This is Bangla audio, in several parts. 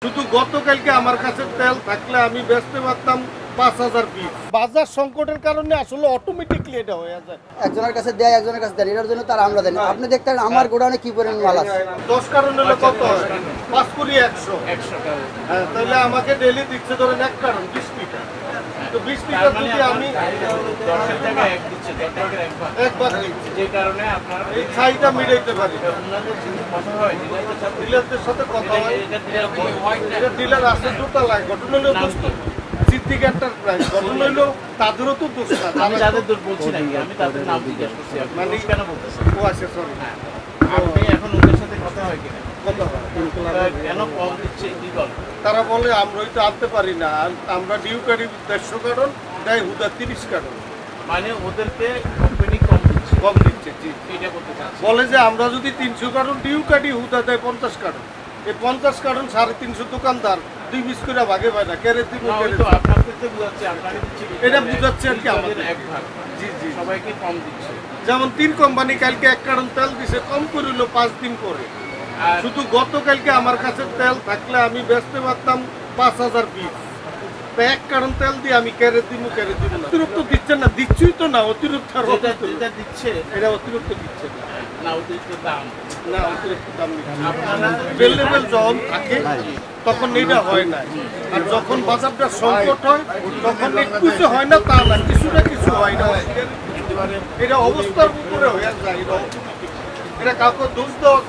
শুধু গতকালকে আমার কাছে তেল থাকলে আমি বেচতে পারতাম ৫,০০০ পিস। বাজার সংকটের কারণে আসলে অটোমেটিকলি এটা হয়ে যায়। একজনের কাছে দেয়, একজনের কাছে দেয়, এটার জন্য তার আমরা দেন। আপনি দেখতেন আমার গোডাউনে কি পরিমাণ মাল আছে। ১০ কার্টন হলে কত হয়? ৫ কুড়ি ১০০। হ্যাঁ, তাহলে আমাকে ডেইলি দিচ্ছে ধরেন ১ কার্টন ২০ লিটার। তো ২০ লিটার যদি আমি ১০-এর জায়গায় ১ দিচ্ছে, ১ টাকার একবার দিচ্ছি, যে কারণে আপনার এই ছাইটা মিটাইতে পারি। ডিলারদের সাথে কথা হয়, ডিলারদের সাথে কথা হয়। এটা ডিলার আছে দোতলায়। ঘটনা হলো দোস্ত সিদ্দিক এন্টারপ্রাইজ। ঘটনা হলো তাদেরও তো দোষ না। আমি যাদের দোষ বলছি না, আমি তাদের নাম জিজ্ঞেস করছি। মানে কেন বলতেছেন? ও আচ্ছা, সরি। আপনি এখন ওদের সাথে কথা হয় কিনা? কত হয়? কেন কম দিচ্ছে কি বল? তারা বলে আমরা তো আনতে পারি না, আমরা ডিউ কার্ড ১৫০ কার্টন দেয়, হুদা ৩০ কার্টন। মানে ওদেরকে কোম্পানি কম দিচ্ছে। কম দিচ্ছে, জি। এটা করতে চাচ্ছে। বলে যে আমরা যদি ৩০০ কার্টন ডিউ কাটি, হুদা দেয় ৫০ কার্টন। এই ৫০ কার্টন ৩৫০ দোকানদার ২ পিস করে ভাগে পায় না। কেড়ে দিব, না, ওই কেড়ে তো দিব। আপনাকে তো বুঝাচ্ছে, আপনাকে দিচ্ছে কি? এটা বুঝাচ্ছে আর কি আমাদের। এক ভাগ। জি জি। সবাইকে কম দিচ্ছে। যেমন ৩ কোম্পানি কালকে ১ কার্টন তেল দিছে, কম করে হলো ৫ দিন পরে। আর শুধু গতকালকে আমার কাছে তেল থাকলে আমি বেচতে পারতাম ৫,০০০ পিস। তো ১ কার্টন তেল দিয়ে আমি কেড়ে দিব না। অতিরিক্ত দিচ্ছেন না, দিচ্ছই তো না, অতিরিক্ত আর যেটা দিচ্ছে এটা অতিরিক্ত দিচ্ছে না। না, অতিরিক্ত দাম। না, অতিরিক্ত দাম নিচ্ছে। আপনারা অ্যাভেলেবেল যখন থাকে তখন এটা হয় না। আর যখন বাজারটা সংকট হয় তখন একটু যে হয় না তা না, কিছু না কিছু হয় না। এটা অবস্থার উপরে হয়ে যায়। এটা কাউকে দোষ দেওয়া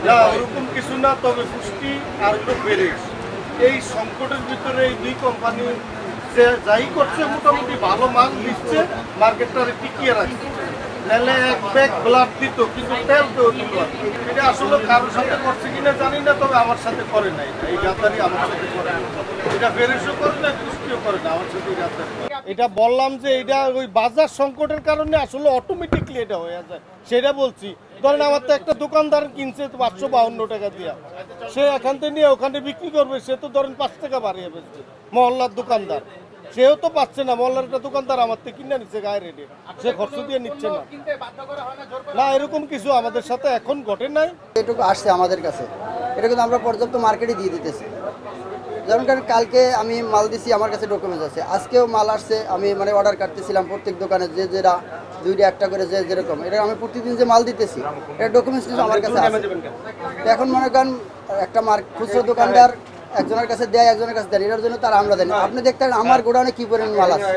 না, ওরকম কিছু না। তবে পুষ্টি আর হলো বেড়েস, এই সংকটের ভিতরে এই ২ কোম্পানি যে যাই করছে মোটামুটি ভালো মাল দিচ্ছে, মার্কেটটারে টিকিয়ে রাখছে। নাহলে ১ ব্যাগ ব্লাড দিত, কিন্তু তেল তো দিত। এটা আসলে কারোর সাথে করছে কিনা জানি না, তবে আমার সাথে করে নাই। এই গাদ্দারি আমার সাথে করে না। এটা বেরেসও করে না, পুষ্টিও করে না, আমার সাথে গাদ্দারি। এটা বললাম যে এটা ওই বাজার সংকটের কারণে আসলে অটোমেটিকলি এটা হয়ে যায়, সেটা বলছি। ধরেন আমার তো একটা দোকানদার কিনছে ৫৫২ টাকা দিয়া, সে এখান থেকে নিয়ে ওখানে বিক্রি করবে, সে তো ধরেন ৫ টাকা বাড়িয়ে ফেলছে। মহল্লার দোকানদার সেও তো পাচ্ছে না, মহল্লার একটা দোকানদার আমার থেকে কিনে নিচ্ছে গায়ে রেটে, সে খরচ দিয়ে নিচ্ছে না। না, এরকম কিছু আমাদের সাথে এখন ঘটে নাই। এটুকু আসছে আমাদের কাছে, এটা কিন্তু আমরা পর্যাপ্ত মার্কেটে দিয়ে দিতেছি। যেমন কারণ কালকে আমি মাল দিছি, আমার কাছে ডকুমেন্টস আছে। আজকেও মাল আসছে, আমি মানে অর্ডার কাটতেছিলাম প্রত্যেক দোকানে, যে যেটা ২টা ১টা করে যে যেরকম, এটা আমি প্রতিদিন যে মাল দিতেছি এটা ডকুমেন্টস কিন্তু আমার কাছে আছে। তো এখন মনে করেন একটা খুচরো দোকানদার একজনের কাছে দেয়, একজনের কাছে দেন, এটার জন্য তার আমরা দেন। আপনি দেখতেন আমার গোডাউনে কি পরিমাণ মাল আছে,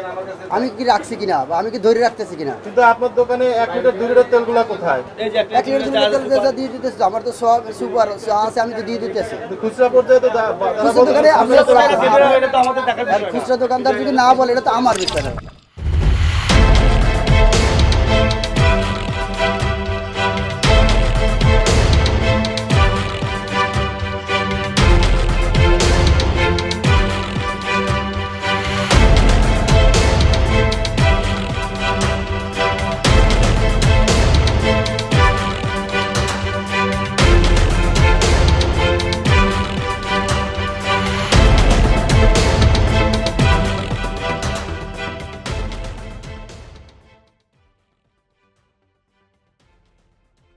আমি কি রাখছি কিনা বা আমি কি ধরে রাখতেছি কিনা। কিন্তু আপনার দোকানে ১ লিটার ২ লিটার তেলগুলো কোথায়? ১ লিটার তেল দিয়ে দিতেছি, আমার তো সব সুপার আছে, আমি তো দিয়ে দিতেছি। খুচরা পর্যায়ে তো খুচরা দোকানে খুচরা দোকানদার যদি না বলে এটা তো আমার বিষয় না।